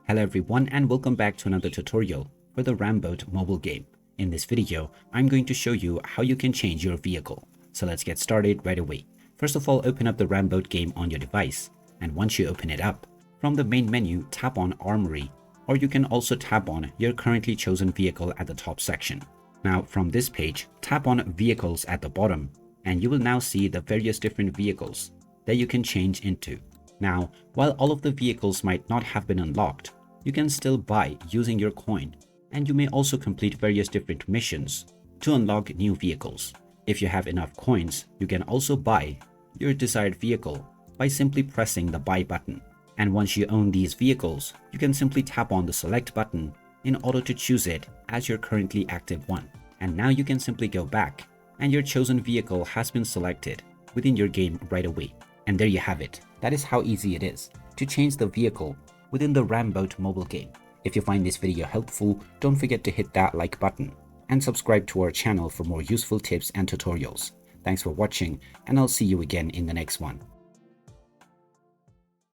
Hello everyone and welcome back to another tutorial for the Ramboat mobile game. In this video, I'm going to show you how you can change your vehicle. So let's get started right away. First of all, open up the Ramboat game on your device. And once you open it up, from the main menu, tap on Armory, or you can also tap on your currently chosen vehicle at the top section. Now from this page, tap on Vehicles at the bottom, and you will now see the various different vehicles that you can change into. Now, while all of the vehicles might not have been unlocked, you can still buy using your coin, and you may also complete various different missions to unlock new vehicles. If you have enough coins, you can also buy your desired vehicle by simply pressing the buy button. And once you own these vehicles, you can simply tap on the select button in order to choose it as your currently active one. And now you can simply go back, and your chosen vehicle has been selected within your game right away. And there you have it. That is how easy it is to change the vehicle within the Ramboat mobile game. If you find this video helpful, don't forget to hit that like button and subscribe to our channel for more useful tips and tutorials. Thanks for watching, and I'll see you again in the next one.